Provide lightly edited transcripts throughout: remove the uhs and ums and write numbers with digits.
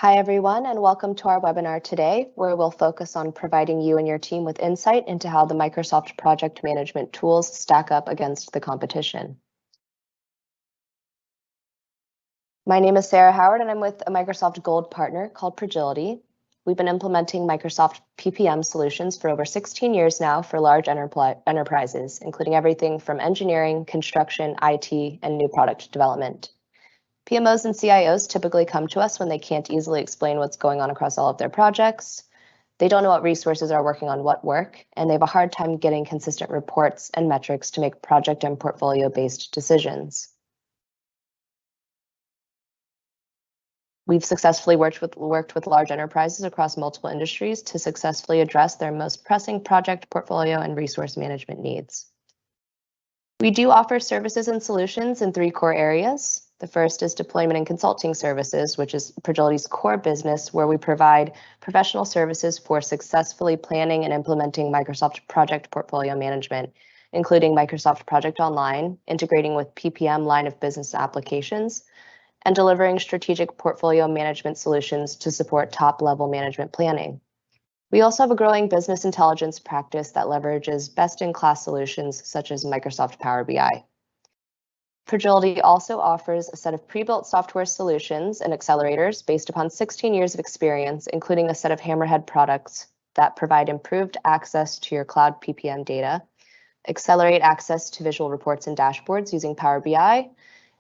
Hi, everyone, and welcome to our webinar today, where we'll focus on providing you and your team with insight into how the Microsoft project management tools stack up against the competition. My name is Sarah Howard, and I'm with a Microsoft Gold partner called Progility. We've been implementing Microsoft PPM solutions for over 16 years now for large enterprises, including everything from engineering, construction, IT, and new product development. PMOs and CIOs typically come to us when they can't easily explain what's going on across all of their projects. They don't know what resources are working on what work, and they have a hard time getting consistent reports and metrics to make project and portfolio-based decisions. We've successfully worked with large enterprises across multiple industries to successfully address their most pressing project, portfolio, and resource management needs. We do offer services and solutions in 3 core areas. The first is deployment and consulting services, which is Progility's core business, where we provide professional services for successfully planning and implementing Microsoft Project Portfolio Management, including Microsoft Project Online, integrating with PPM line of business applications, and delivering strategic portfolio management solutions to support top-level management planning. We also have a growing business intelligence practice that leverages best-in-class solutions such as Microsoft Power BI. Progility also offers a set of pre-built software solutions and accelerators based upon 16 years of experience, including a set of Hammerhead products that provide improved access to your cloud PPM data, accelerate access to visual reports and dashboards using Power BI,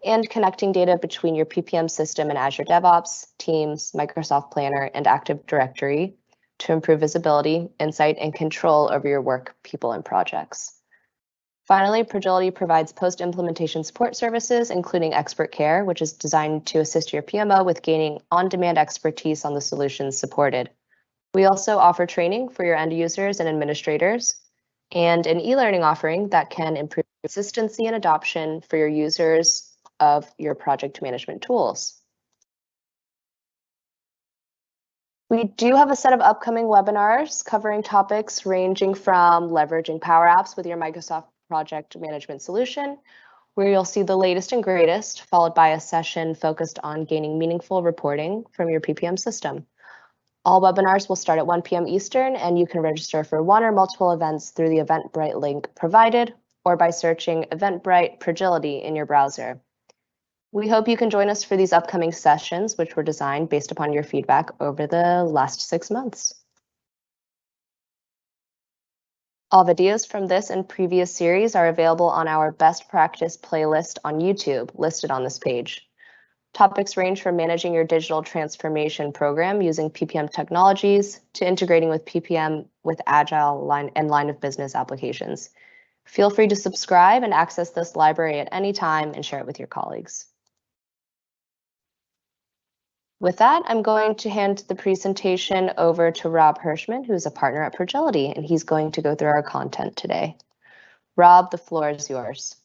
and connecting data between your PPM system and Azure DevOps, Teams, Microsoft Planner, and Active Directory to improve visibility, insight, and control over your work, people, and projects. Finally, Progility provides post-implementation support services, including expert care, which is designed to assist your PMO with gaining on-demand expertise on the solutions supported. We also offer training for your end users and administrators, and an e-learning offering that can improve consistency and adoption for your users of your project management tools. We do have a set of upcoming webinars covering topics ranging from leveraging Power Apps with your Microsoft Project Management solution, where you'll see the latest and greatest, followed by a session focused on gaining meaningful reporting from your PPM system. All webinars will start at 1 p.m. Eastern, and you can register for one or multiple events through the Eventbrite link provided or by searching Eventbrite Progility in your browser. We hope you can join us for these upcoming sessions, which were designed based upon your feedback over the last 6 months. All videos from this and previous series are available on our best practice playlist on YouTube, listed on this page. Topics range from managing your digital transformation program using PPM technologies to integrating with PPM with Agile line of business applications. Feel free to subscribe and access this library at any time and share it with your colleagues. With that, I'm going to hand the presentation over to Rob Hirschman, who's a partner at Progility, and he's going to go through our content today. Rob, the floor is yours.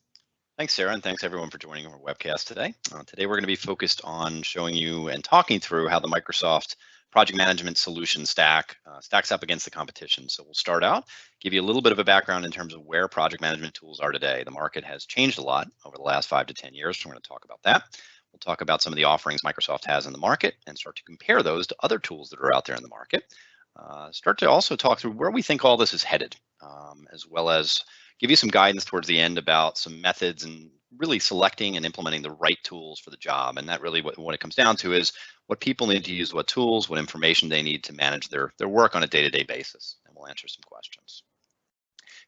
Thanks, Sarah, and thanks everyone for joining our webcast today. Today we're going to be focused on showing you and talking through how the Microsoft project management solution stacks up against the competition. So we'll start out, give you a little bit of a background in terms of where project management tools are today. The market has changed a lot over the last 5 to 10 years, so we're going to talk about that. We'll talk about some of the offerings Microsoft has in the market and start to compare those to other tools that are out there in the market. Start to also talk through where we think all this is headed, as well as give you some guidance towards the end about some methods and really selecting and implementing the right tools for the job. And that really what it comes down to is what people need to use, what tools, what information they need to manage their work on a day-to-day basis. And we'll answer some questions.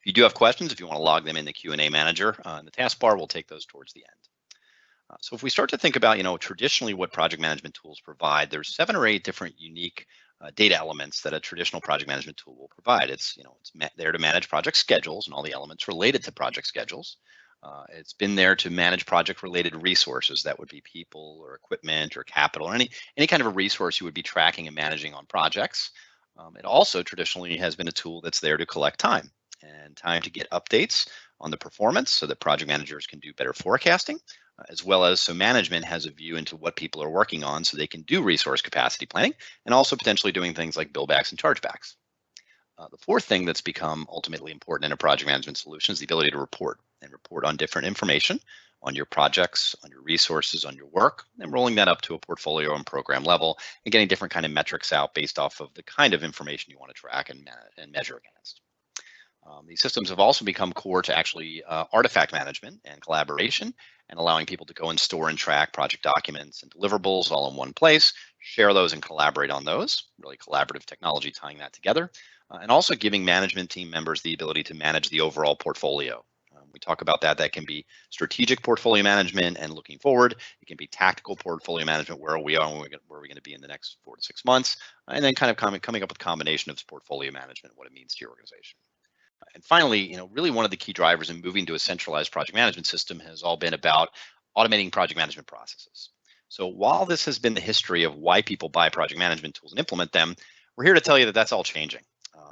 If you do have questions, if you want to log them in the Q&A manager in the taskbar, we'll take those towards the end. So if we start to think about, traditionally what project management tools provide, there's 7 or 8 different unique data elements that a traditional project management tool will provide. It's there to manage project schedules and all the elements related to project schedules. It's been there to manage project-related resources. That would be people or equipment or capital or any kind of a resource you would be tracking and managing on projects. It also traditionally has been a tool that's there to collect time to get updates on the performance so that project managers can do better forecasting, as well as so management has a view into what people are working on so they can do resource capacity planning and also potentially doing things like billbacks and chargebacks. The fourth thing that's become ultimately important in a project management solution is the ability to report on different information on your projects, on your resources, on your work, and rolling that up to a portfolio and program level and getting different kind of metrics out based off of the kind of information you want to track and measure against. These systems have also become core to actually artifact management and collaboration, and allowing people to go and store and track project documents and deliverables all in one place, share those and collaborate on those, really collaborative technology tying that together, and also giving management team members the ability to manage the overall portfolio. We talk about that. That can be strategic portfolio management and looking forward. It can be tactical portfolio management, where we are, where we're going to be in the next 4 to 6 months, and then kind of coming up with a combination of portfolio management, what it means to your organization. And finally, really one of the key drivers in moving to a centralized project management system has all been about automating project management processes. So while this has been the history of why people buy project management tools and implement them, we're here to tell you that that's all changing.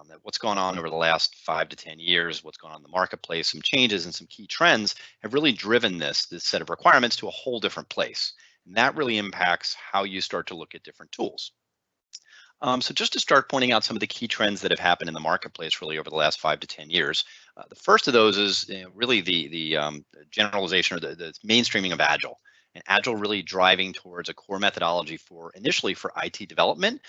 That what's gone on over the last 5 to 10 years, what's gone on in the marketplace, some changes and some key trends have really driven this set of requirements to a whole different place. And that really impacts how you start to look at different tools. So just to start pointing out some of the key trends that have happened in the marketplace really over the last 5 to 10 years, the first of those is really the generalization or the mainstreaming of Agile. And Agile really driving towards a core methodology for initially for IT development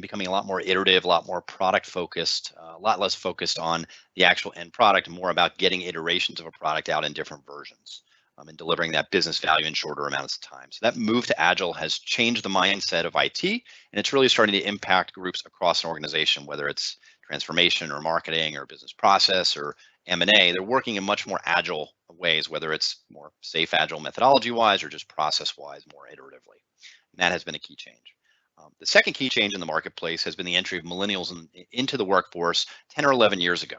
becoming a lot more iterative, a lot more product focused, a lot less focused on the actual end product, and more about getting iterations of a product out in different versions. And delivering that business value in shorter amounts of time. So that move to Agile has changed the mindset of IT, and it's really starting to impact groups across an organization, whether it's transformation or marketing or business process or M&A. They're working in much more agile ways, whether it's more safe agile methodology-wise or just process-wise, more iteratively. And that has been a key change. The second key change in the marketplace has been the entry of millennials into the workforce 10 or 11 years ago.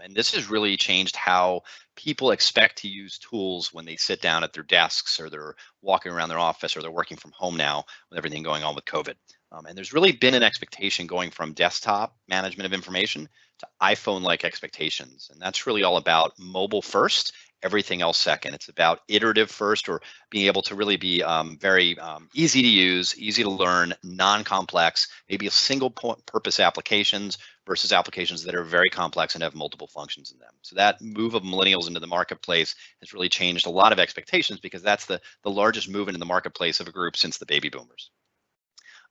And this has really changed how people expect to use tools when they sit down at their desks or they're walking around their office or they're working from home now with everything going on with COVID. And there's really been an expectation going from desktop management of information to iPhone-like expectations. And that's really all about mobile first, everything else second. It's about iterative first, or being able to really be very easy to use, easy to learn, non-complex, maybe a single purpose applications versus applications that are very complex and have multiple functions in them. So that move of millennials into the marketplace has really changed a lot of expectations, because that's the largest move into the marketplace of a group since the baby boomers.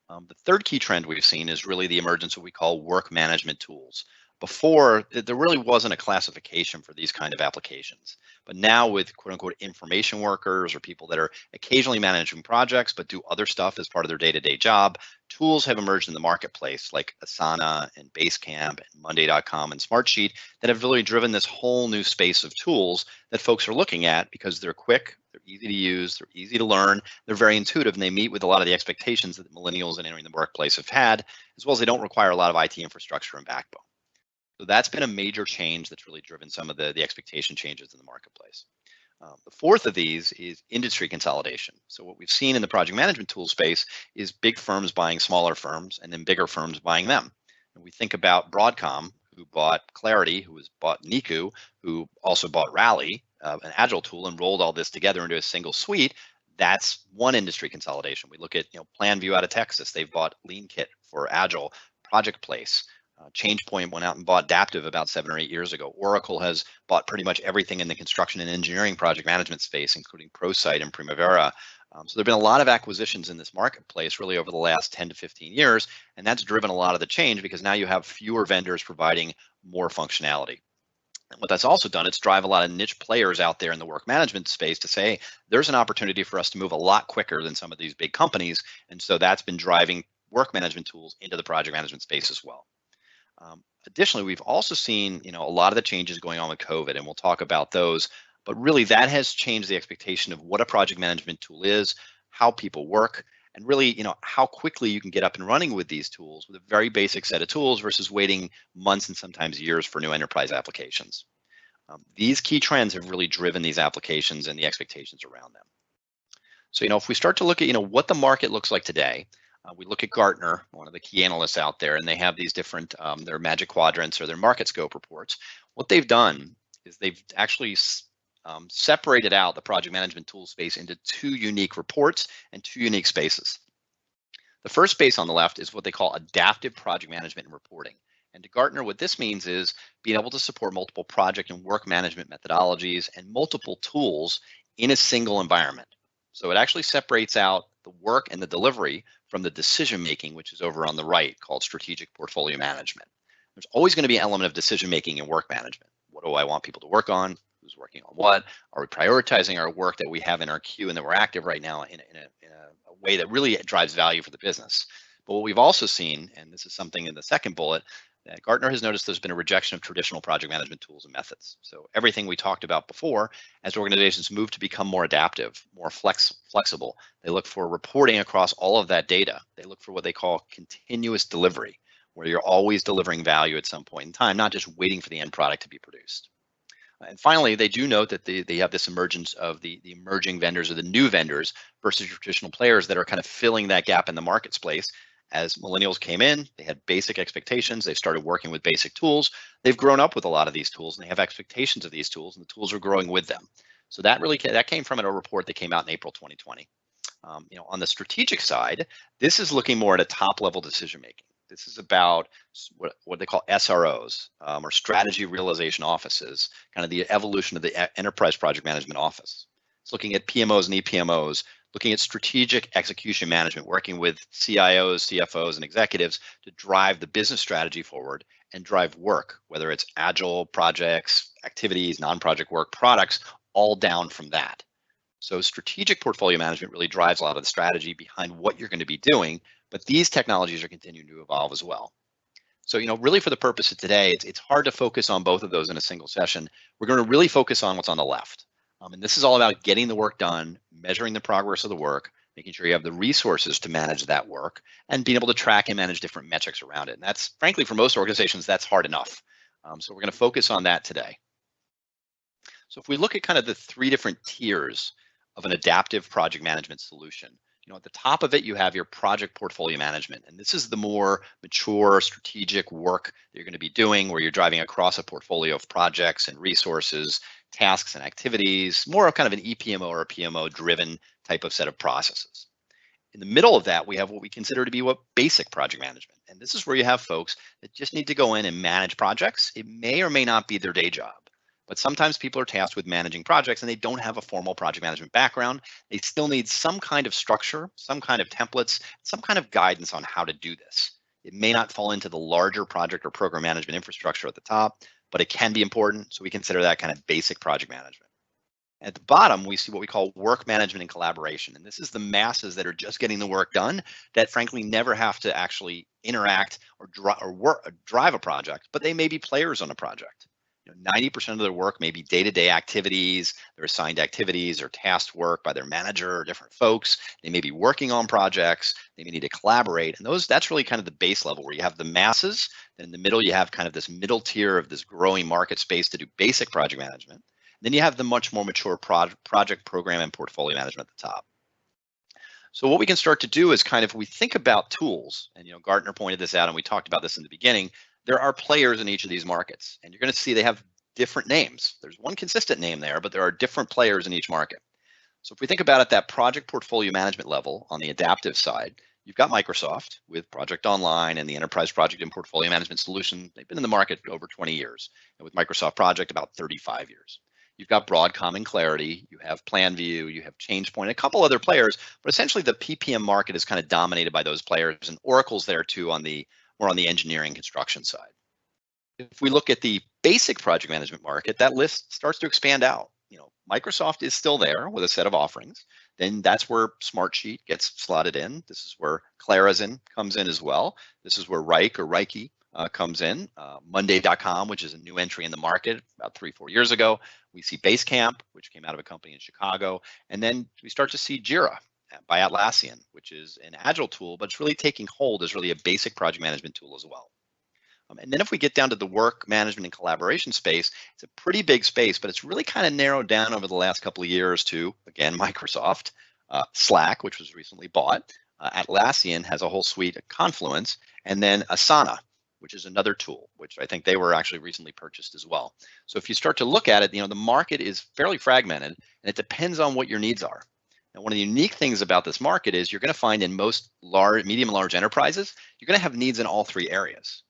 The third key trend we've seen is really the emergence of what we call work management tools. Before, there really wasn't a classification for these kind of applications. But now with quote unquote information workers or people that are occasionally managing projects but do other stuff as part of their day-to-day job, tools have emerged in the marketplace like Asana and Basecamp and Monday.com and Smartsheet that have really driven this whole new space of tools that folks are looking at, because they're quick, they're easy to use, they're easy to learn, they're very intuitive, and they meet with a lot of the expectations that the millennials entering the workplace have had, as well as they don't require a lot of IT infrastructure and backbone. So that's been a major change that's really driven some of the expectation changes in the marketplace. The fourth of these is industry consolidation. So what we've seen in the project management tool space is big firms buying smaller firms and then bigger firms buying them. And we think about Broadcom, who bought Clarity, who has bought Niku, who also bought Rally, an agile tool, and rolled all this together into a single suite. That's one industry consolidation. We look at PlanView out of Texas. They've bought LeanKit for Agile, Project Place. ChangePoint went out and bought Adaptive about 7 or 8 years ago. Oracle has bought pretty much everything in the construction and engineering project management space, including ProSite and Primavera. So there have been a lot of acquisitions in this marketplace really over the last 10 to 15 years, and that's driven a lot of the change, because now you have fewer vendors providing more functionality. And what that's also done, it's drive a lot of niche players out there in the work management space to say, hey, there's an opportunity for us to move a lot quicker than some of these big companies. And so that's been driving work management tools into the project management space as well. Additionally, we've also seen a lot of the changes going on with COVID, and we'll talk about those. But really, that has changed the expectation of what a project management tool is, how people work, and really, how quickly you can get up and running with these tools with a very basic set of tools versus waiting months and sometimes years for new enterprise applications. These key trends have really driven these applications and the expectations around them. So, if we start to look at, what the market looks like today, we look at Gartner, one of the key analysts out there, and they have these different, their magic quadrants or their market scope reports. What they've done is they've actually separated out the project management tool space into 2 unique reports and 2 unique spaces. The first space on the left is what they call adaptive project management and reporting. And to Gartner, what this means is being able to support multiple project and work management methodologies and multiple tools in a single environment. So it actually separates out the work and the delivery from the decision making, which is over on the right, called strategic portfolio management. There's always going to be an element of decision making in work management. What do I want people to work on? Who's working on what? Are we prioritizing our work that we have in our queue and that we're active right now in a way that really drives value for the business? But what we've also seen, and this is something in the second bullet, that Gartner has noticed there's been a rejection of traditional project management tools and methods. So everything we talked about before, as organizations move to become more adaptive, more flexible, they look for reporting across all of that data. They look for what they call continuous delivery, where you're always delivering value at some point in time, not just waiting for the end product to be produced. And finally, they do note that they have this emergence of the emerging vendors or the new vendors versus traditional players that are kind of filling that gap in the marketplace. As millennials came in, they had basic expectations. They started working with basic tools. They've grown up with a lot of these tools and they have expectations of these tools, and the tools are growing with them. So that came from a report that came out in April 2020. On the strategic side, this is looking more at a top level decision making. This is about what they call SROs, or strategy realization offices, kind of the evolution of the enterprise project management office. It's looking at PMOs and EPMOs, looking at strategic execution management, working with CIOs, CFOs, and executives to drive the business strategy forward and drive work, whether it's agile projects, activities, non-project work, products, all down from that. So strategic portfolio management really drives a lot of the strategy behind what you're going to be doing, but these technologies are continuing to evolve as well. So, really for the purpose of today, it's hard to focus on both of those in a single session. We're going to really focus on what's on the left. And this is all about getting the work done, measuring the progress of the work, making sure you have the resources to manage that work, and being able to track and manage different metrics around it. And that's, frankly, for most organizations, that's hard enough. So we're going to focus on that today. So if we look at kind of the three different tiers of an adaptive project management solution, at the top of it, you have your project portfolio management. And this is the more mature strategic work that you're going to be doing, where you're driving across a portfolio of projects and resources, tasks and activities, more of kind of an EPMO or a PMO driven type of set of processes. In the middle of that, we have what we consider to be basic project management. And this is where you have folks that just need to go in and manage projects. It may or may not be their day job. But sometimes people are tasked with managing projects and they don't have a formal project management background. They still need some kind of structure, some kind of templates, some kind of guidance on how to do this. It may not fall into the larger project or program management infrastructure at the top, but it can be important. So we consider that kind of basic project management. At the bottom, we see what we call work management and collaboration. And this is the masses that are just getting the work done that frankly never have to actually interact or drive a project, but they may be players on a project. 90% of their work may be day-to-day activities, their assigned activities or tasked work by their manager or different folks. They may be working on projects. They may need to collaborate. And that's really kind of the base level where you have the masses. Then in the middle, you have kind of this middle tier of this growing market space to do basic project management. Then you have the much more mature project program and portfolio management at the top. So what we can start to do is kind of, we think about tools, and Gartner pointed this out and we talked about this in the beginning. There are players in each of these markets, and you're going to see they have different names. There's one consistent name there, but there are different players in each market. So if we think about it, that project portfolio management level on the adaptive side, you've got Microsoft with Project Online and the Enterprise Project and Portfolio Management Solution. They've been in the market over 20 years, and with Microsoft Project, about 35 years. You've got Broadcom and Clarity, you have PlanView, you have ChangePoint, a couple other players, but essentially the PPM market is kind of dominated by those players, and Oracle's there too more on the engineering construction side. If we look at the basic project management market, that list starts to expand out. Microsoft is still there with a set of offerings. Then that's where Smartsheet gets slotted in. This is where Clarazin comes in as well. This is where Reiki comes in. Monday.com, which is a new entry in the market about 3-4 years ago. We see Basecamp, which came out of a company in Chicago. And then we start to see Jira by Atlassian, which is an agile tool, but it's really taking hold as really a basic project management tool as well. And then if we get down to the work management and collaboration space, it's a pretty big space, but it's really kind of narrowed down over the last couple of years to, again, Microsoft, Slack, which was recently bought. Atlassian has a whole suite of Confluence, and then Asana, which is another tool, which I think they were actually recently purchased as well. So if you start to look at it, the market is fairly fragmented, and it depends on what your needs are. Now, one of the unique things about this market is you're going to find in most medium and large enterprises, you're going to have needs in all three areas.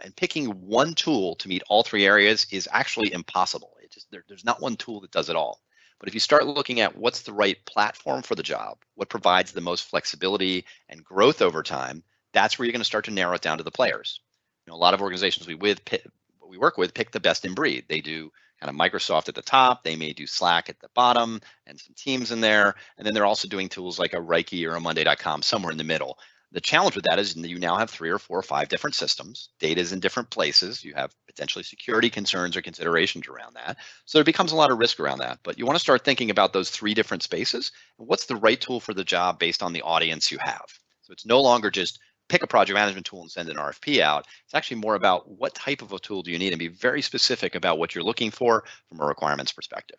And picking one tool to meet all three areas is actually impossible. There's not one tool that does it all. But if you start looking at what's the right platform for the job, what provides the most flexibility and growth over time, that's where you're going to start to narrow it down to the players. A lot of organizations we work with pick the best in breed. They do kind of Microsoft at the top. They may do Slack at the bottom and some Teams in there. And then they're also doing tools like a Reiki or a Monday.com somewhere in the middle. The challenge with that is you now have 3 or 4 or 5 different systems. Data is in different places. You have potentially security concerns or considerations around that. So there becomes a lot of risk around that. But you want to start thinking about those 3 different spaces and what's the right tool for the job based on the audience you have. So it's no longer just pick a project management tool and send an RFP out. It's actually more about what type of a tool do you need and be very specific about what you're looking for from a requirements perspective.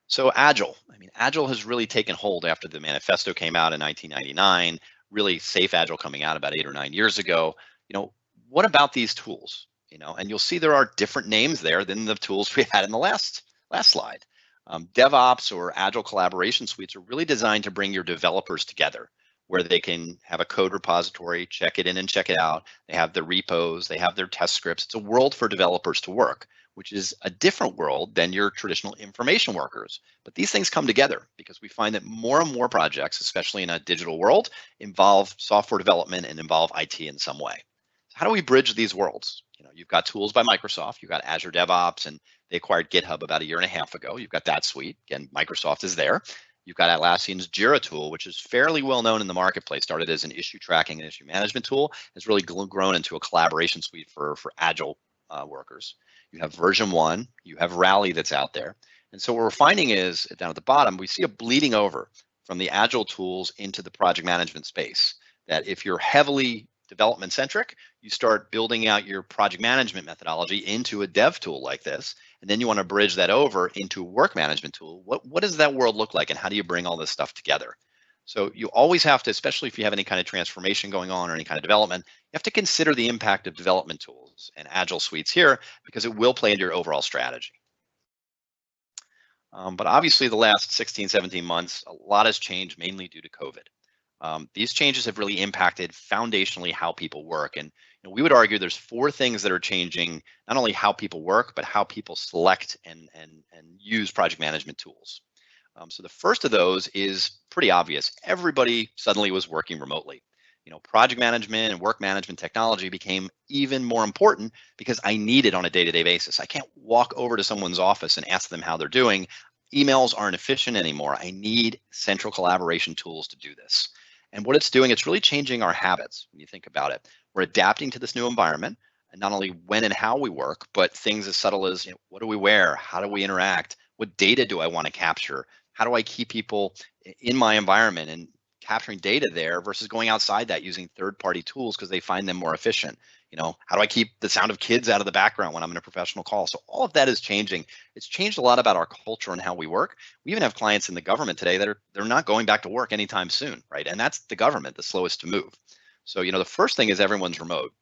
So Agile, Agile has really taken hold after the manifesto came out in 1999, really safe Agile coming out about 8 or 9 years ago. What about these tools? And you'll see there are different names there than the tools we had in the last slide. DevOps or Agile collaboration suites are really designed to bring your developers together, where they can have a code repository, check it in and check it out. They have their repos, they have their test scripts. It's a world for developers to work, which is a different world than your traditional information workers. But these things come together because we find that more and more projects, especially in a digital world, involve software development and involve IT in some way. So how do we bridge these worlds? You've got tools by Microsoft, you've got Azure DevOps, and they acquired GitHub about 1.5 years ago. You've got that suite. Again, Microsoft is there. You've got Atlassian's Jira tool, which is fairly well known in the marketplace, started as an issue tracking and issue management tool, has really grown into a collaboration suite for Agile workers. You have version 1, you have Rally that's out there. And so what we're finding is down at the bottom, we see a bleeding over from the Agile tools into the project management space, that if you're heavily development centric, you start building out your project management methodology into a dev tool like this, and then you want to bridge that over into a work management tool. What does that world look like, and how do you bring all this stuff together? So you always have to, especially if you have any kind of transformation going on or any kind of development, you have to consider the impact of development tools and Agile suites here, because it will play into your overall strategy. But obviously the last 16, 17 months, a lot has changed, mainly due to COVID. These changes have really impacted foundationally how people work. And we would argue there's 4 things that are changing, not only how people work, but how people select and use project management tools. So the first of those is pretty obvious. Everybody suddenly was working remotely. Project management and work management technology became even more important because I need it on a day-to-day basis. I can't walk over to someone's office and ask them how they're doing. Emails aren't efficient anymore. I need central collaboration tools to do this. And what it's doing, it's really changing our habits when you think about it. We're adapting to this new environment, and not only when and how we work, but things as subtle as, what do we wear? How do we interact? What data do I want to capture? How do I keep people in my environment and capturing data there versus going outside that using third-party tools because they find them more efficient? How do I keep the sound of kids out of the background when I'm in a professional call? So all of that is changing. It's changed a lot about our culture and how we work. We even have clients in the government today that they're not going back to work anytime soon, right? And that's the government, the slowest to move. So, the first thing is everyone's remote.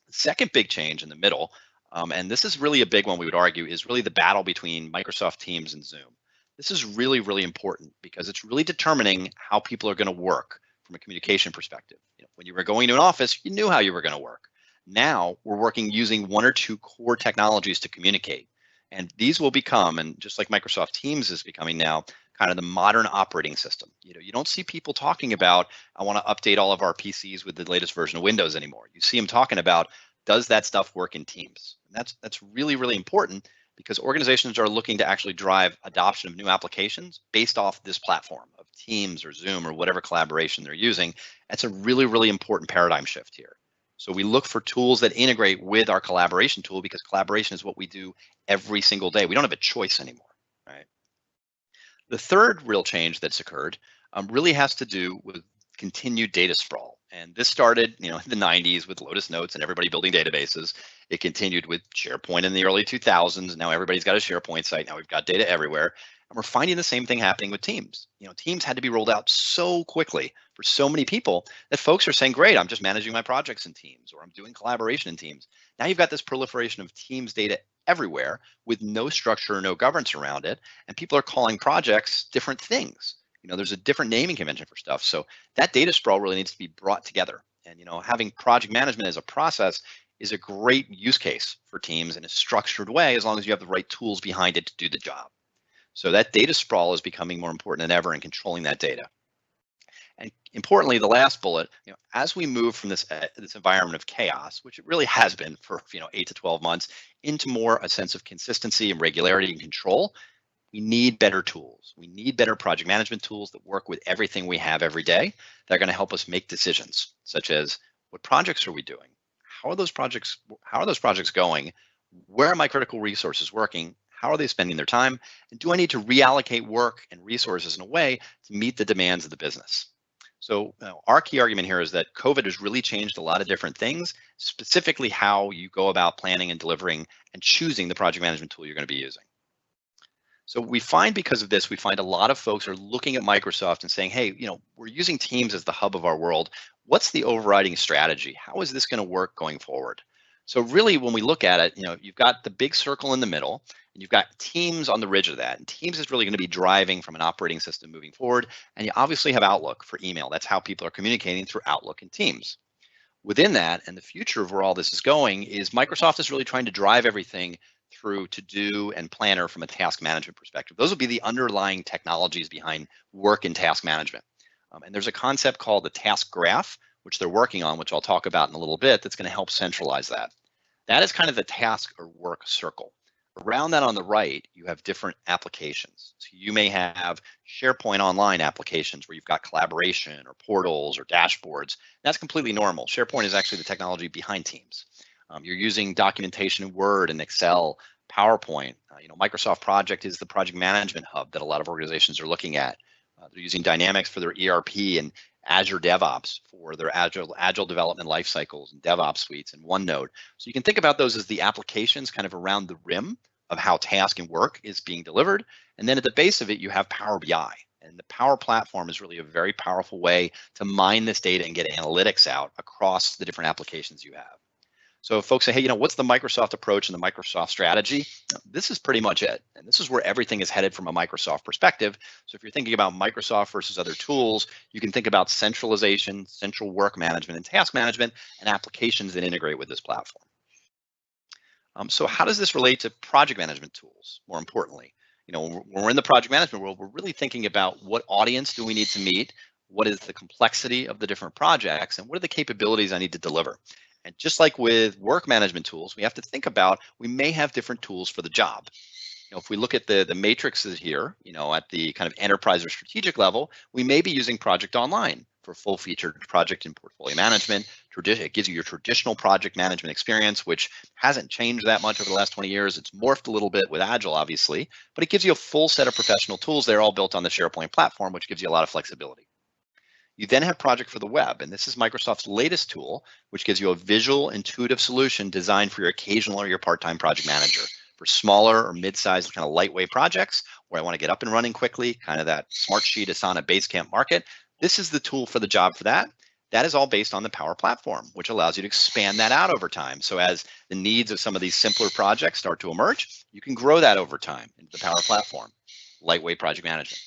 The second big change in the middle, and this is really a big one we would argue, is really the battle between Microsoft Teams and Zoom. This is really, really important because it's really determining how people are going to work from a communication perspective. When you were going to an office, you knew how you were going to work. Now we're working using 1 or 2 core technologies to communicate. And these will become, and just like Microsoft Teams is becoming now, kind of the modern operating system. You don't see people talking about, I want to update all of our PCs with the latest version of Windows anymore. You see them talking about, does that stuff work in Teams? And that's really, really important, because organizations are looking to actually drive adoption of new applications based off this platform of Teams or Zoom or whatever collaboration they're using. That's a really, really important paradigm shift here. So we look for tools that integrate with our collaboration tool, because collaboration is what we do every single day. We don't have a choice anymore, right? The third real change that's occurred really has to do with continued data sprawl. And this started, in the 90s with Lotus Notes and everybody building databases. It continued with SharePoint in the early 2000s. Now everybody's got a SharePoint site. Now we've got data everywhere. And we're finding the same thing happening with Teams. Teams had to be rolled out so quickly for so many people that folks are saying, great, I'm just managing my projects in Teams, or I'm doing collaboration in Teams. Now you've got this proliferation of Teams data everywhere with no structure or no governance around it. And people are calling projects different things. There's a different naming convention for stuff. So that data sprawl really needs to be brought together. And, having project management as a process is a great use case for Teams in a structured way, as long as you have the right tools behind it to do the job. So that data sprawl is becoming more important than ever in controlling that data. And importantly, the last bullet, as we move from this environment of chaos, which it really has been for 8 to 12 months, into more a sense of consistency and regularity and control, we need better tools. We need better project management tools that work with everything we have every day that are going to help us make decisions, such as what projects are we doing? How are those projects going? Where are my critical resources working? How are they spending their time? And do I need to reallocate work and resources in a way to meet the demands of the business? So our key argument here is that COVID has really changed a lot of different things, specifically how you go about planning and delivering and choosing the project management tool you're going to be using. So we find because of this, we find a lot of folks are looking at Microsoft and saying, hey, we're using Teams as the hub of our world. What's the overriding strategy? How is this going to work going forward? So really, when we look at it, you've got the big circle in the middle, and you've got Teams on the ridge of that. And Teams is really going to be driving from an operating system moving forward. And you obviously have Outlook for email. That's how people are communicating through Outlook and Teams. Within that, and the future of where all this is going, is Microsoft is really trying to drive everything through To-Do and Planner from a task management perspective. Those will be the underlying technologies behind work and task management. And there's a concept called the task graph, which they're working on, which I'll talk about in a little bit, that's going to help centralize that. That is kind of the task or work circle. Around that on the right, you have different applications. So you may have SharePoint Online applications where you've got collaboration or portals or dashboards. That's completely normal. SharePoint is actually the technology behind Teams. You're using documentation in Word and Excel, PowerPoint. Microsoft Project is the project management hub that a lot of organizations are looking at. They're using Dynamics for their ERP and Azure DevOps for their agile development life cycles and DevOps suites and OneNote. So you can think about those as the applications kind of around the rim of how task and work is being delivered. And then at the base of it, you have Power BI. And the Power Platform is really a very powerful way to mine this data and get analytics out across the different applications you have. So if folks say, hey, what's the Microsoft approach and the Microsoft strategy? This is pretty much it. And this is where everything is headed from a Microsoft perspective. So if you're thinking about Microsoft versus other tools, you can think about centralization, central work management and task management, and applications that integrate with this platform. So how does this relate to project management tools, more importantly? When we're in the project management world, we're really thinking about what audience do we need to meet, what is the complexity of the different projects, and what are the capabilities I need to deliver. And just like with work management tools, we have to think about, we may have different tools for the job. If we look at the matrices here, at the kind of enterprise or strategic level, we may be using Project Online for full-featured project and portfolio management. It gives you your traditional project management experience, which hasn't changed that much over the last 20 years. It's morphed a little bit with Agile, obviously, but it gives you a full set of professional tools. They're all built on the SharePoint platform, which gives you a lot of flexibility. You then have Project for the Web, and this is Microsoft's latest tool, which gives you a visual, intuitive solution designed for your occasional or your part-time project manager for smaller or mid-sized kind of lightweight projects where I want to get up and running quickly, kind of that Smartsheet, Asana, Basecamp market. This is the tool for the job for that. That is all based on the Power Platform, which allows you to expand that out over time. So as the needs of some of these simpler projects start to emerge, you can grow that over time into the Power Platform, lightweight project management.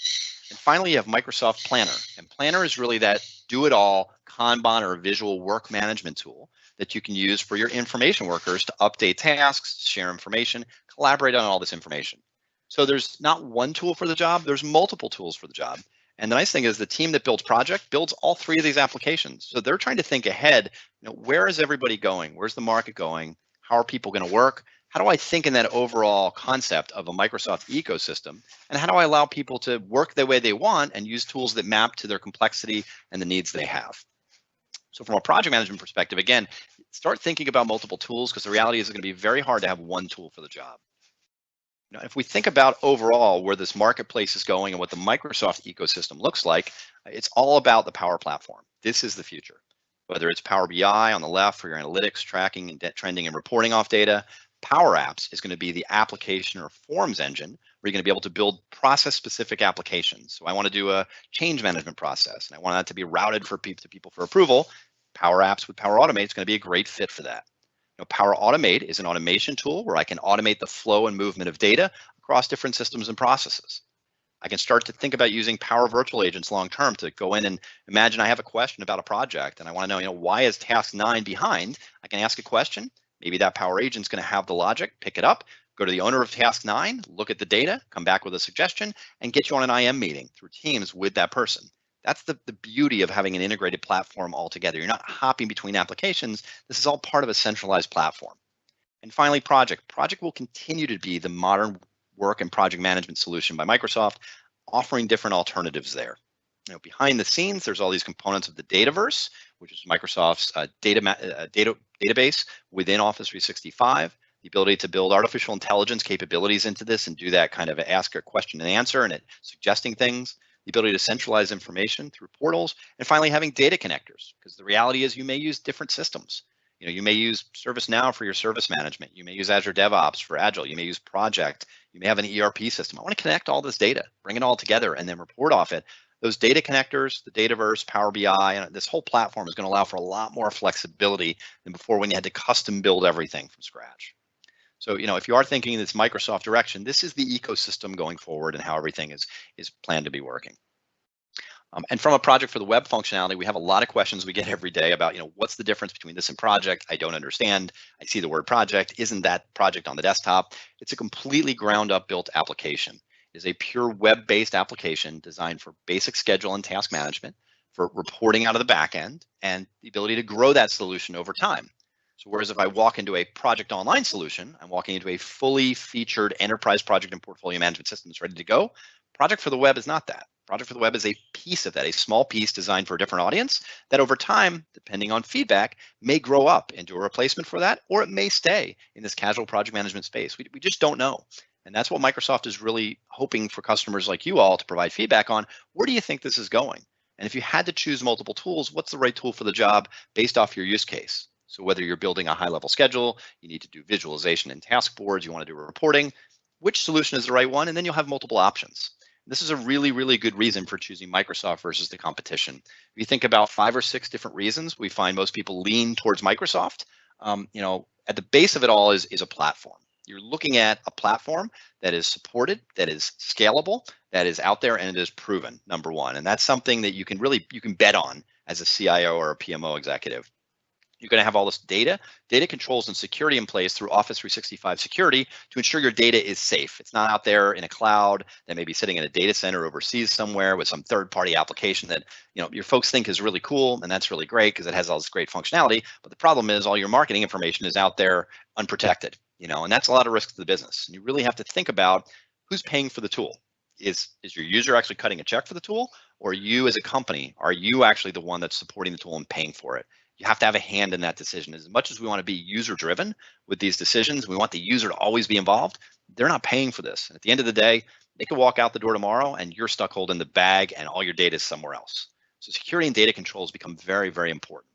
And finally, you have Microsoft Planner. And Planner is really that do-it-all Kanban or visual work management tool that you can use for your information workers to update tasks, share information, collaborate on all this information. So there's not one tool for the job, there's multiple tools for the job. And the nice thing is the team that builds Project builds all three of these applications. So they're trying to think ahead, where is everybody going? Where's the market going? How are people going to work? How do I think in that overall concept of a Microsoft ecosystem? And how do I allow people to work the way they want and use tools that map to their complexity and the needs they have? So from a project management perspective, again, start thinking about multiple tools because the reality is it's going to be very hard to have one tool for the job. If we think about overall where this marketplace is going and what the Microsoft ecosystem looks like, it's all about the Power Platform. This is the future. Whether it's Power BI on the left for your analytics, tracking, and trending and reporting off data, Power Apps is going to be the application or forms engine where you're going to be able to build process-specific applications. So I want to do a change management process, and I want that to be routed to people for approval. Power Apps with Power Automate is going to be a great fit for that. Power Automate is an automation tool where I can automate the flow and movement of data across different systems and processes. I can start to think about using Power Virtual Agents long-term to go in and imagine I have a question about a project and I want to know, why is task 9 behind? I can ask a question. Maybe that Power Agent's going to have the logic, pick it up, Go to the owner of task 9, look at the data, come back with a suggestion, and get you on an IM meeting through Teams with that person. That's the beauty of having an integrated platform altogether. You're not hopping between applications. This is all part of a centralized platform. And finally, Project. Project will continue to be the modern work and project management solution by Microsoft, offering different alternatives there. Behind the scenes, there's all these components of the Dataverse, which is Microsoft's database within Office 365. The ability to build artificial intelligence capabilities into this and do that kind of ask a question and answer and it suggesting things. The ability to centralize information through portals, and finally having data connectors, because the reality is you may use different systems. You may use ServiceNow for your service management. You may use Azure DevOps for Agile. You may use Project. You may have an ERP system. I want to connect all this data, bring it all together, and then report off it. Those data connectors, the Dataverse, Power BI, and this whole platform is going to allow for a lot more flexibility than before when you had to custom build everything from scratch. So, if you are thinking in this Microsoft direction, this is the ecosystem going forward and how everything is planned to be working. And from a Project for the Web functionality, we have a lot of questions we get every day about, what's the difference between this and Project? I don't understand. I see the word Project. Isn't that Project on the desktop? It's a completely ground up built application. It is a pure web-based application designed for basic schedule and task management, for reporting out of the back end, and the ability to grow that solution over time. So whereas if I walk into a Project Online solution, I'm walking into a fully featured enterprise project and portfolio management system that's ready to go. Project for the Web is not that. Project for the Web is a piece of that, a small piece designed for a different audience that over time, depending on feedback, may grow up into a replacement for that, or it may stay in this casual project management space. We just don't know. And that's what Microsoft is really hoping for customers like you all to provide feedback on. Where do you think this is going? And if you had to choose multiple tools, what's the right tool for the job based off your use case? So whether you're building a high-level schedule, you need to do visualization and task boards, you want to do reporting, which solution is the right one? And then you'll have multiple options. This is a really, really good reason for choosing Microsoft versus the competition. If you think about 5 or 6 different reasons, we find most people lean towards Microsoft. At the base of it all is a platform. You're looking at a platform that is supported, that is scalable, that is out there, and it is proven, number one. And that's something that you can bet on as a CIO or a PMO executive. You're going to have all this data controls and security in place through Office 365 security to ensure your data is safe. It's not out there in a cloud that may be sitting in a data center overseas somewhere with some third-party application that your folks think is really cool, and that's really great because it has all this great functionality. But the problem is all your marketing information is out there unprotected, and that's a lot of risk to the business. And you really have to think about who's paying for the tool. Is your user actually cutting a check for the tool, or you as a company, are you actually the one that's supporting the tool and paying for it? You have to have a hand in that decision. As much as we want to be user-driven with these decisions, we want the user to always be involved. They're not paying for this. And at the end of the day, they could walk out the door tomorrow and you're stuck holding the bag and all your data is somewhere else. So security and data controls become very, very important.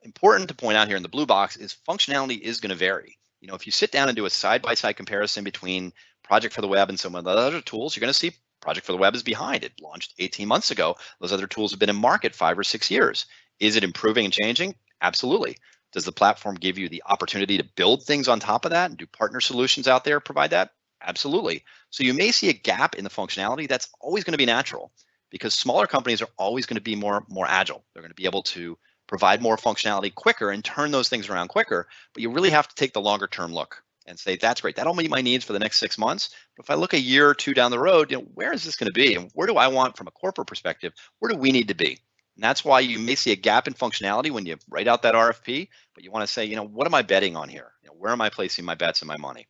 Important to point out here in the blue box is functionality is going to vary. If you sit down and do a side-by-side comparison between Project for the Web and some of the other tools, you're going to see Project for the Web is behind. It launched 18 months ago. Those other tools have been in market 5 or 6 years. Is it improving and changing? Absolutely. Does the platform give you the opportunity to build things on top of that and do partner solutions out there provide that? Absolutely. So you may see a gap in the functionality. That's always going to be natural because smaller companies are always going to be more agile. They're going to be able to provide more functionality quicker and turn those things around quicker. But you really have to take the longer term look and say, that's great. That'll meet my needs for the next 6 months. But if I look a year or 2 down the road, where is this going to be? And where do I want from a corporate perspective? Where do we need to be? And that's why you may see a gap in functionality when you write out that RFP, but you want to say, what am I betting on here? Where am I placing my bets and my money?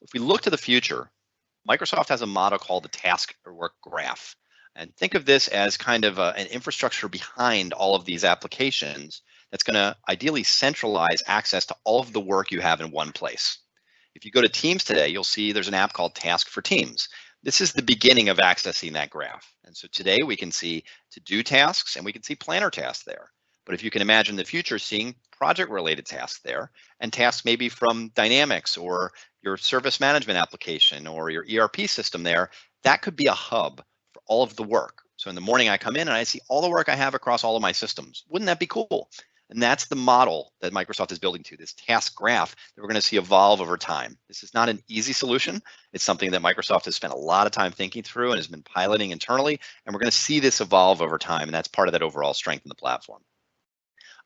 If we look to the future, Microsoft has a model called the task or work graph. And think of this as kind of an infrastructure behind all of these applications that's going to ideally centralize access to all of the work you have in one place. If you go to Teams today, you'll see there's an app called Task for Teams. This is the beginning of accessing that graph. And so today we can see to-do tasks and we can see planner tasks there. But if you can imagine the future seeing project-related tasks there and tasks maybe from Dynamics or your service management application or your ERP system there, that could be a hub for all of the work. So in the morning I come in and I see all the work I have across all of my systems. Wouldn't that be cool? And that's the model that Microsoft is building to, this task graph that we're going to see evolve over time. This is not an easy solution. It's something that Microsoft has spent a lot of time thinking through and has been piloting internally. And we're going to see this evolve over time. And that's part of that overall strength in the platform.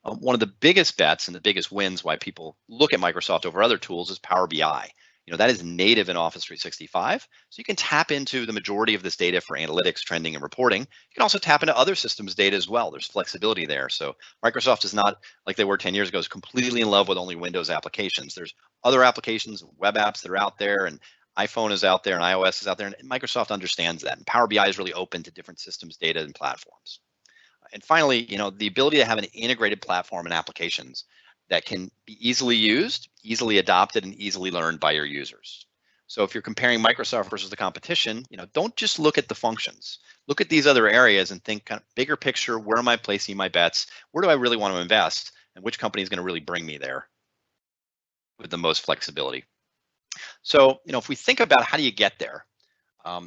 One of the biggest bets and the biggest wins why people look at Microsoft over other tools is Power BI. That is native in Office 365. So you can tap into the majority of this data for analytics, trending, and reporting. You can also tap into other systems data as well. There's flexibility there. So Microsoft is not like they were 10 years ago, is completely in love with only Windows applications. There's other applications, web apps that are out there, and iPhone is out there, and iOS is out there, and Microsoft understands that. And Power BI is really open to different systems data and platforms. And finally, the ability to have an integrated platform and applications that can be easily used, easily adopted, and easily learned by your users. So if you're comparing Microsoft versus the competition, don't just look at the functions. Look at these other areas and think kind of bigger picture, where am I placing my bets? Where do I really want to invest? And which company is going to really bring me there with the most flexibility? So, if we think about how do you get there,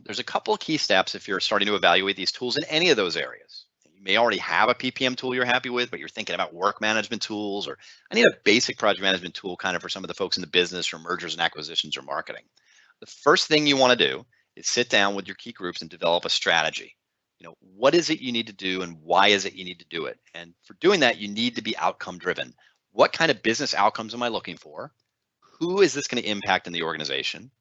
there's a couple of key steps if you're starting to evaluate these tools in any of those areas. You may already have a PPM tool you're happy with, but you're thinking about work management tools, or I need a basic project management tool kind of for some of the folks in the business or mergers and acquisitions or marketing. The first thing you want to do is sit down with your key groups and develop a strategy. What is it you need to do and why is it you need to do it? And for doing that, you need to be outcome driven. What kind of business outcomes am I looking for? Who is this going to impact in the organization?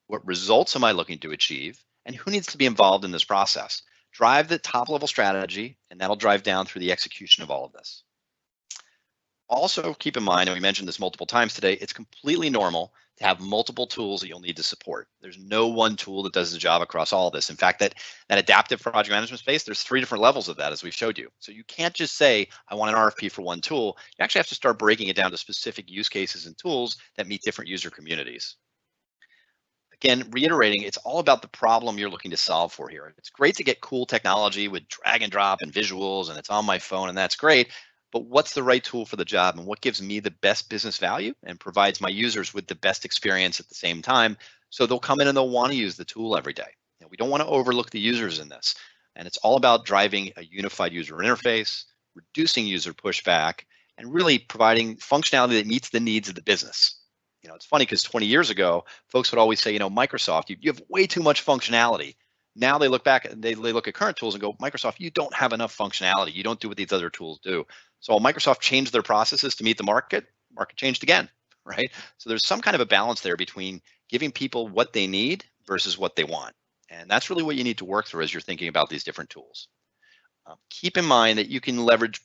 What results am I looking to achieve? And who needs to be involved in this process? Drive the top level strategy, and that'll drive down through the execution of all of this. Also keep in mind, and we mentioned this multiple times today, it's completely normal to have multiple tools that you'll need to support. There's no one tool that does the job across all of this. In fact, that adaptive project management space, there's 3 different levels of that, as we've showed you. So you can't just say, I want an RFP for one tool. You actually have to start breaking it down to specific use cases and tools that meet different user communities. Again, reiterating, it's all about the problem you're looking to solve for here. It's great to get cool technology with drag and drop and visuals, and it's on my phone, and that's great. But what's the right tool for the job, and what gives me the best business value and provides my users with the best experience at the same time, so they'll come in and they'll want to use the tool every day. We don't want to overlook the users in this. And it's all about driving a unified user interface, reducing user pushback, and really providing functionality that meets the needs of the business. It's funny because 20 years ago, folks would always say, Microsoft, you have way too much functionality. Now they look back and they look at current tools and go, Microsoft, you don't have enough functionality. You don't do what these other tools do. So while Microsoft changed their processes to meet the market changed again, right? So there's some kind of a balance there between giving people what they need versus what they want. And that's really what you need to work through as you're thinking about these different tools. Keep in mind that you can leverage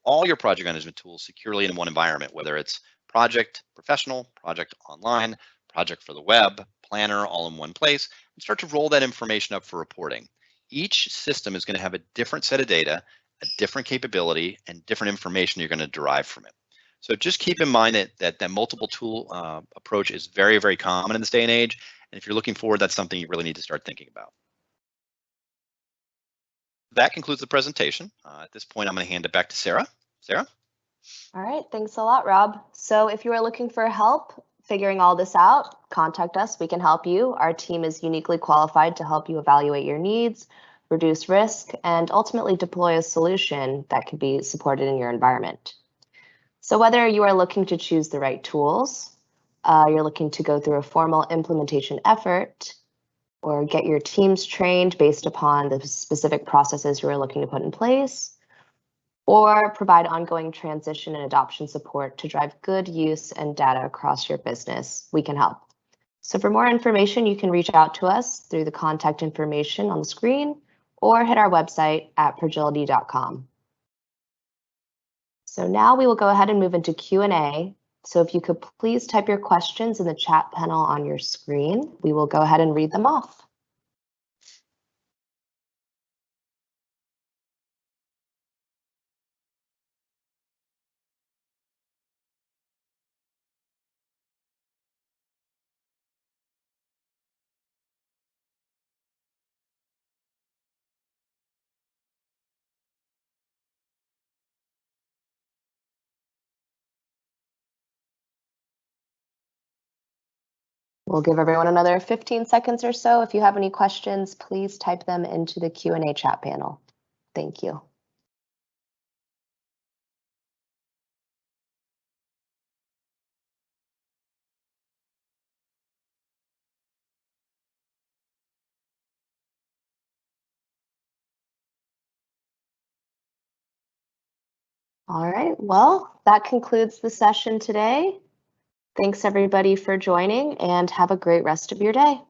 all your project management tools securely in one environment, whether it's project professional, project online, project for the web, planner, all in one place, and start to roll that information up for reporting. Each system is going to have a different set of data, a different capability, and different information you're going to derive from it. So just keep in mind that multiple tool approach is very, very common in this day and age. And if you're looking forward, that's something you really need to start thinking about. That concludes the presentation. At this point, I'm going to hand it back to Sarah. Sarah? All right, thanks a lot, Rob. So if you are looking for help figuring all this out, contact us. We can help you. Our team is uniquely qualified to help you evaluate your needs, reduce risk, and ultimately deploy a solution that can be supported in your environment. So whether you are looking to choose the right tools, you're looking to go through a formal implementation effort, or get your teams trained based upon the specific processes you are looking to put in place, or provide ongoing transition and adoption support to drive good use and data across your business, we can help. So for more information, you can reach out to us through the contact information on the screen or hit our website at progility.com. So now we will go ahead and move into Q&A. So if you could please type your questions in the chat panel on your screen, we will go ahead and read them off. We'll give everyone another 15 seconds or so. If you have any questions, please type them into the Q&A chat panel. Thank you. All right, well, that concludes the session today. Thanks everybody for joining, and have a great rest of your day.